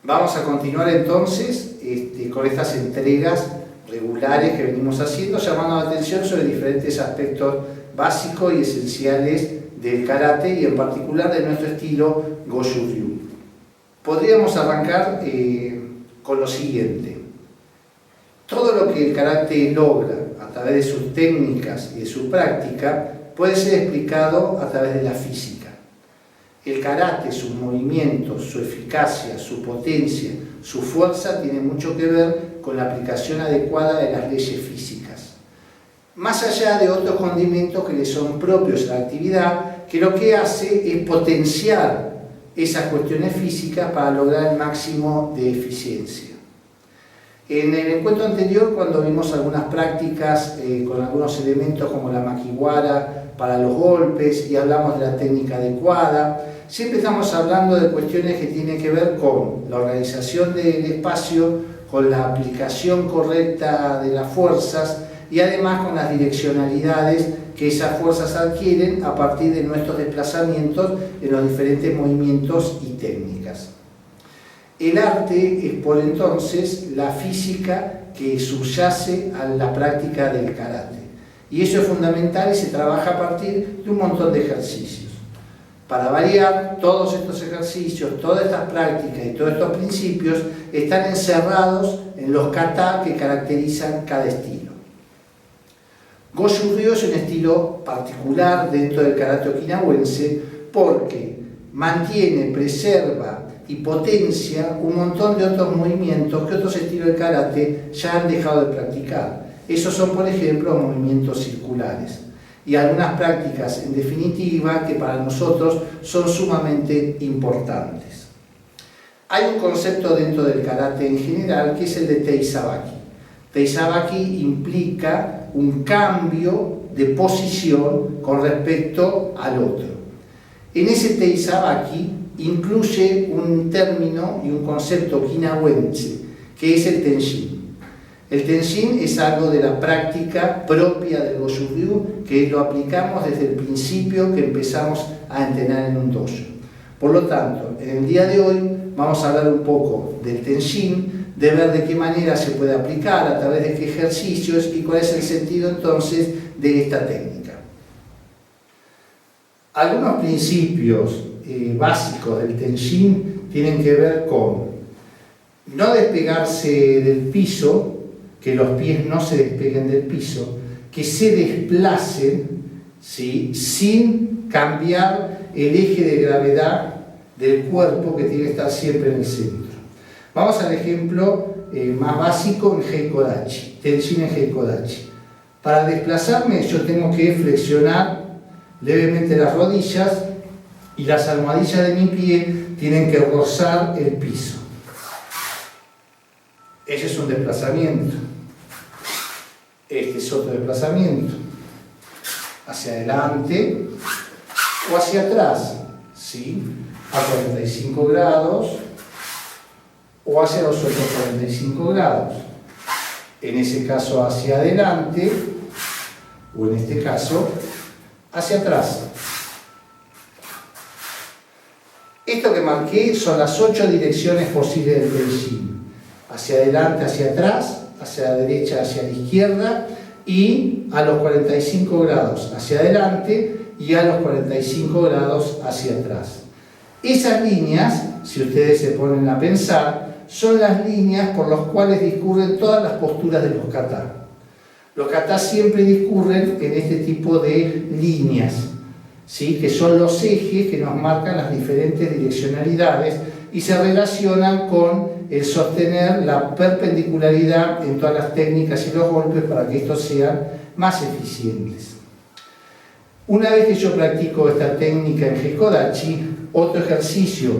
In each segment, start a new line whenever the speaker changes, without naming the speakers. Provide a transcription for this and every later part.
Vamos a continuar entonces con estas entregas regulares que venimos haciendo, llamando la atención sobre diferentes aspectos básicos y esenciales del karate y en particular de nuestro estilo Goju-Ryu. Podríamos arrancar con lo siguiente. Todo lo que el karate logra a través de sus técnicas y de su práctica puede ser explicado a través de la física. El karate, sus movimientos, su eficacia, su potencia, su fuerza tiene mucho que ver con la aplicación adecuada de las leyes físicas. Más allá de otros condimentos que le son propios a la actividad, que lo que hace es potenciar esas cuestiones físicas para lograr el máximo de eficiencia. En el encuentro anterior, cuando vimos algunas prácticas con algunos elementos como la makiwara para los golpes y hablamos de la técnica adecuada, siempre estamos hablando de cuestiones que tienen que ver con la organización del espacio, con la aplicación correcta de las fuerzas y además con las direccionalidades que esas fuerzas adquieren a partir de nuestros desplazamientos en los diferentes movimientos y técnicas. El arte es por entonces la física que subyace a la práctica del karate. Y eso es fundamental y se trabaja a partir de un montón de ejercicios. Para variar, todos estos ejercicios, todas estas prácticas y todos estos principios están encerrados en los kata que caracterizan cada estilo. Goju-Ryu es un estilo particular dentro del karate okinawense porque mantiene, preserva y potencia un montón de otros movimientos que otros estilos de karate ya han dejado de practicar. Esos son, por ejemplo, movimientos circulares y algunas prácticas, en definitiva, que para nosotros son sumamente importantes. Hay un concepto dentro del karate en general que es el de Teisabaki. Teisabaki implica un cambio de posición con respecto al otro. En ese Teisabaki incluye un término y un concepto okinawense, que es el Tenshin. El Tenshin es algo de la práctica propia del Goju-Ryu que lo aplicamos desde el principio que empezamos a entrenar en un dojo. Por lo tanto, en el día de hoy vamos a hablar un poco del Tenshin, de ver de qué manera se puede aplicar, a través de qué ejercicios y cuál es el sentido entonces de esta técnica. Algunos principios básicos del Tenshin tienen que ver con no despegarse del piso, que los pies no se despeguen del piso, que se desplacen, ¿sí?, sin cambiar el eje de gravedad del cuerpo que tiene que estar siempre en el centro. Vamos al ejemplo más básico en Heikodachi, Tenshin en Heikodachi. Para desplazarme yo tengo que flexionar levemente las rodillas y las almohadillas de mi pie tienen que rozar el piso. Ese es un desplazamiento. Este es otro desplazamiento. Hacia adelante o hacia atrás, ¿sí?, a 45 grados o hacia los otros 45 grados. En ese caso hacia adelante o en este caso hacia atrás. Esto que marqué son las 8 direcciones posibles del Tenshin. Hacia adelante, hacia atrás, hacia la derecha, hacia la izquierda y a los 45 grados hacia adelante y a los 45 grados hacia atrás. Esas líneas, si ustedes se ponen a pensar, son las líneas por las cuales discurren todas las posturas de los kata. Los kata siempre discurren en este tipo de líneas, ¿sí?, que son los ejes que nos marcan las diferentes direccionalidades y se relacionan con el sostener la perpendicularidad en todas las técnicas y los golpes para que estos sean más eficientes. Una vez que yo practico esta técnica en Heikodachi, otro ejercicio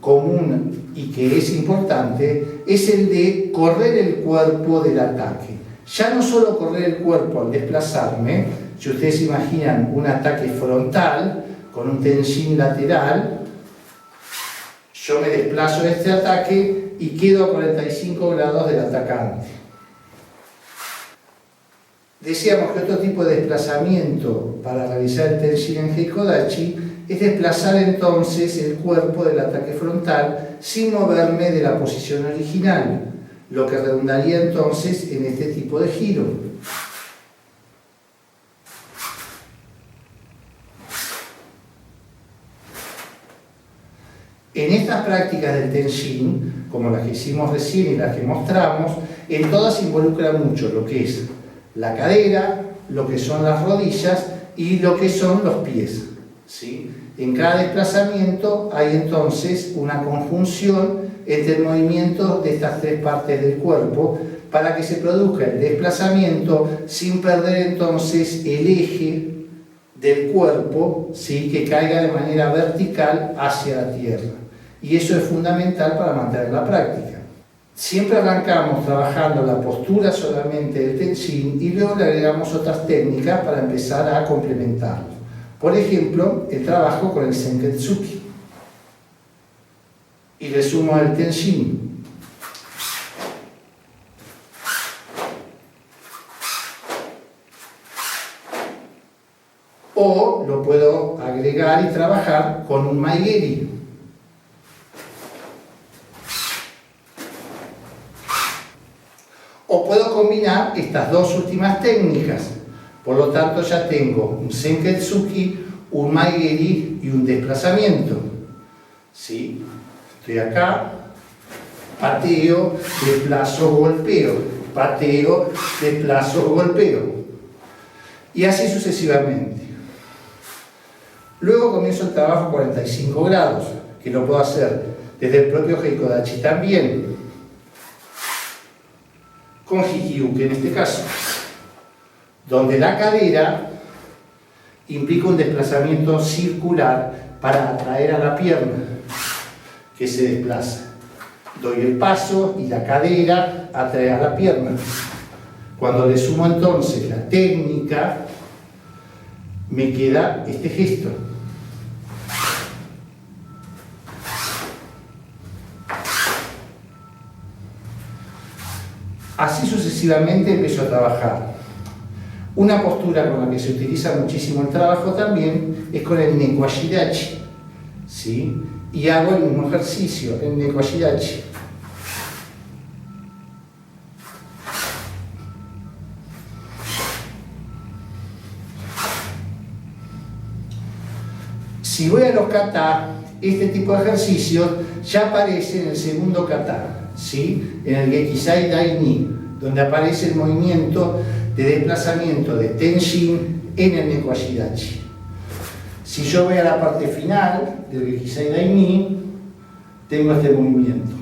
común y que es importante es el de correr el cuerpo del ataque. Ya no solo correr el cuerpo al desplazarme, si ustedes imaginan un ataque frontal con un Tenshin lateral, yo me desplazo de este ataque y quedo a 45 grados del atacante. Decíamos que otro tipo de desplazamiento para realizar el Tenshin en Heikodachi es desplazar entonces el cuerpo del ataque frontal sin moverme de la posición original, lo que redundaría entonces en este tipo de giro. En estas prácticas del Tenshin, como las que hicimos recién y las que mostramos, en todas se involucra mucho lo que es la cadera, lo que son las rodillas y lo que son los pies, ¿sí? En cada desplazamiento hay entonces una conjunción entre el movimiento de estas tres partes del cuerpo para que se produzca el desplazamiento sin perder entonces el eje del cuerpo, ¿sí? Que caiga de manera vertical hacia la tierra. Y eso es fundamental para mantener la práctica. Siempre arrancamos trabajando la postura solamente del Tenshin y luego le agregamos otras técnicas para empezar a complementarlo. Por ejemplo, el trabajo con el Senketsuki. Y le sumo el Tenshin. O lo puedo agregar y trabajar con un Maigeri. O puedo combinar estas dos últimas técnicas. Por lo tanto, ya tengo un Senketsuki, un Maigeri y un desplazamiento. ¿Sí? Estoy acá, pateo, desplazo, golpeo, pateo, desplazo, golpeo. Y así sucesivamente. Luego comienzo el trabajo a 45 grados, que lo puedo hacer desde el propio Heikodachi también, con Hikiuke en este caso, donde la cadera implica un desplazamiento circular para atraer a la pierna que se desplaza. Doy el paso y la cadera atrae a la pierna. Cuando le sumo entonces la técnica, me queda este gesto. Así sucesivamente empiezo a trabajar. Una postura con la que se utiliza muchísimo el trabajo también es con el Neko Ashidachi, ¿sí? Y hago el mismo ejercicio, el Neko Ashidachi. Si voy a los kata, este tipo de ejercicios ya aparece en el segundo kata, ¿sí? En el Gekisai Dai-ni, donde aparece el movimiento de desplazamiento de Tenshin en el Neko Ashidachi. Si yo voy a la parte final del Gekisai Dai-ni, tengo este movimiento.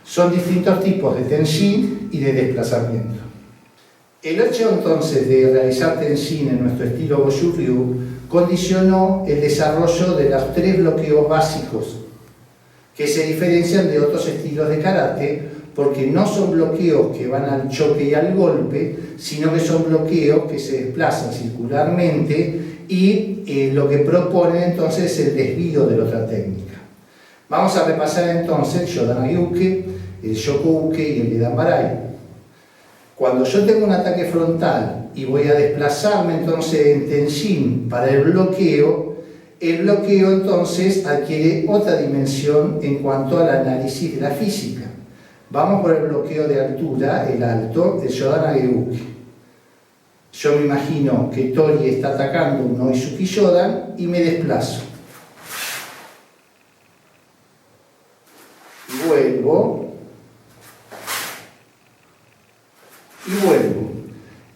Son distintos tipos de Tenshin y de desplazamiento. El hecho entonces de realizar Tenshin en nuestro estilo Goju-Ryu condicionó el desarrollo de los tres bloqueos básicos que se diferencian de otros estilos de karate porque no son bloqueos que van al choque y al golpe, sino que son bloqueos que se desplazan circularmente y lo que proponen entonces es el desvío de la otra técnica. Vamos a repasar entonces el Shodan-Ryuke, el Shokouke y el Gedanbarai. Cuando yo tengo un ataque frontal y voy a desplazarme entonces en Tenshin para el bloqueo entonces adquiere otra dimensión en cuanto al análisis de la física. Vamos por el bloqueo de altura, el alto, el Shodan-Ryuke. Yo me imagino que Tori está atacando un Noizuki Shodan y me desplazo. Vuelvo. Y vuelvo.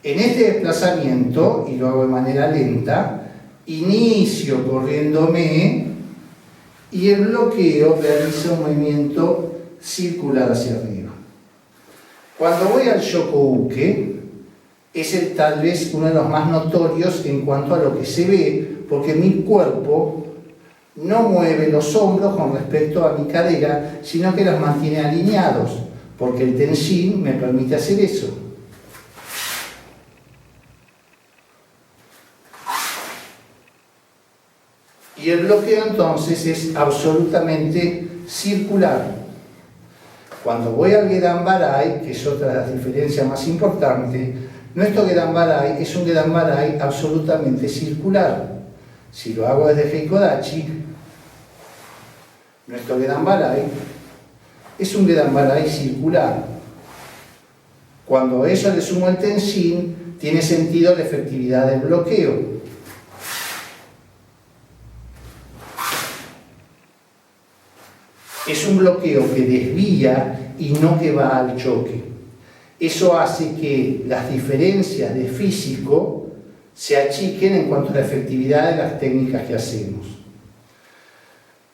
En este desplazamiento, y lo hago de manera lenta, inicio corriéndome y el bloqueo realiza un movimiento circular hacia arriba. Cuando voy al Shokouke, es tal vez uno de los más notorios en cuanto a lo que se ve, porque mi cuerpo no mueve los hombros con respecto a mi cadera, sino que los mantiene alineados, porque el Tenshin me permite hacer eso. Y el bloqueo entonces es absolutamente circular. Cuando voy al Gedan Barai, que es otra de las diferencias más importantes, nuestro Gedan Barai es un Gedan Barai absolutamente circular. Si lo hago desde Heikodachi, nuestro Gedan Barai es un Gedan Barai circular. Cuando a eso le sumo el Tenshin, tiene sentido la efectividad del bloqueo. Es un bloqueo que desvía y no que va al choque. Eso hace que las diferencias de físico se achiquen en cuanto a la efectividad de las técnicas que hacemos.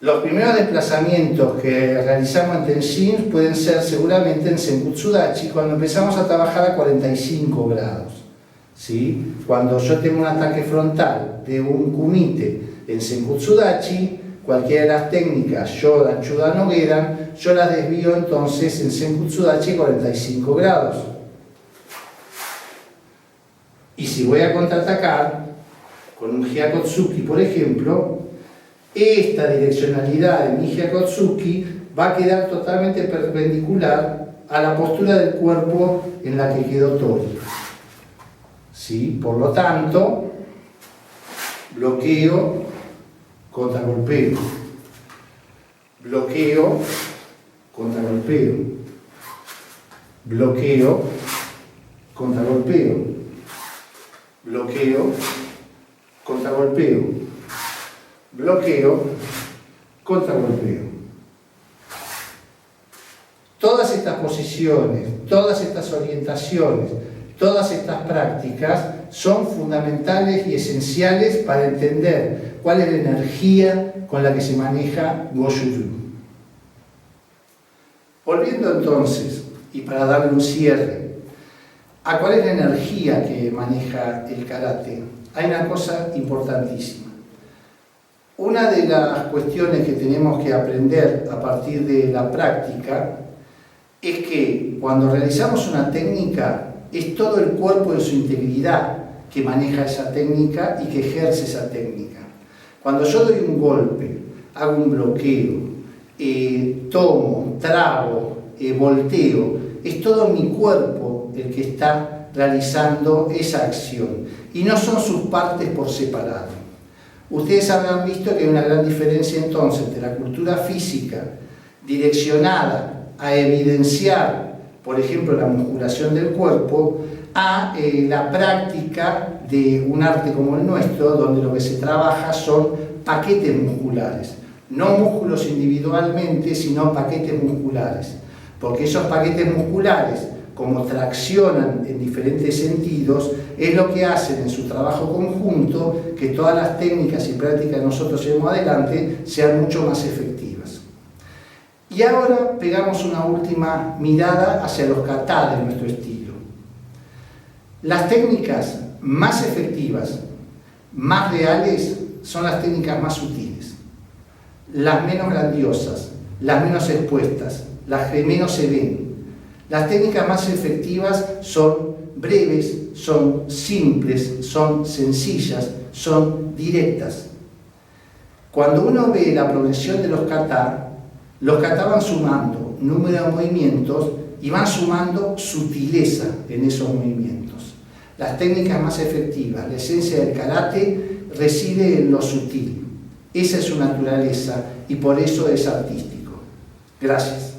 Los primeros desplazamientos que realizamos en Tenshin pueden ser seguramente en Senkutsudachi, cuando empezamos a trabajar a 45 grados. ¿Sí? Cuando yo tengo un ataque frontal de un kumite en Senkutsudachi, cualquiera de las técnicas, Shodan, Chudan o Gedan, yo las desvío entonces en Senkutsudachi a 45 grados. Y si voy a contraatacar con un Hyakotsuki, por ejemplo, esta direccionalidad de mi Hyakotsuki va a quedar totalmente perpendicular a la postura del cuerpo en la que quedó Tori. ¿Sí? Por lo tanto, bloqueo, contragolpeo, bloqueo, contragolpeo, bloqueo, contragolpeo, bloqueo, contragolpeo, bloqueo, contragolpeo. Todas estas posiciones, todas estas orientaciones, todas estas prácticas son fundamentales y esenciales para entender cuál es la energía con la que se maneja Goju-Ryu. Volviendo entonces, y para darle un cierre, a cuál es la energía que maneja el karate, hay una cosa importantísima. Una de las cuestiones que tenemos que aprender a partir de la práctica es que cuando realizamos una técnica, es todo el cuerpo en su integridad que maneja esa técnica y que ejerce esa técnica. Cuando yo doy un golpe, hago un bloqueo, tomo, trago, volteo, es todo mi cuerpo el que está realizando esa acción y no son sus partes por separado. Ustedes habrán visto que hay una gran diferencia entonces entre la cultura física direccionada a evidenciar, por ejemplo, la musculación del cuerpo, a la práctica de un arte como el nuestro, donde lo que se trabaja son paquetes musculares, no músculos individualmente, sino paquetes musculares, porque esos paquetes musculares, como traccionan en diferentes sentidos, es lo que hacen en su trabajo conjunto que todas las técnicas y prácticas que nosotros llevamos adelante sean mucho más efectivas. Y ahora pegamos una última mirada hacia los kata de nuestro estilo. Las técnicas más efectivas, más reales, son las técnicas más sutiles, las menos grandiosas, las menos expuestas, las que menos se ven. Las técnicas más efectivas son breves, son simples, son sencillas, son directas. Cuando uno ve la progresión de los kata van sumando número de movimientos y van sumando sutileza en esos movimientos. Las técnicas más efectivas, la esencia del karate reside en lo sutil. Esa es su naturaleza y por eso es artístico. Gracias.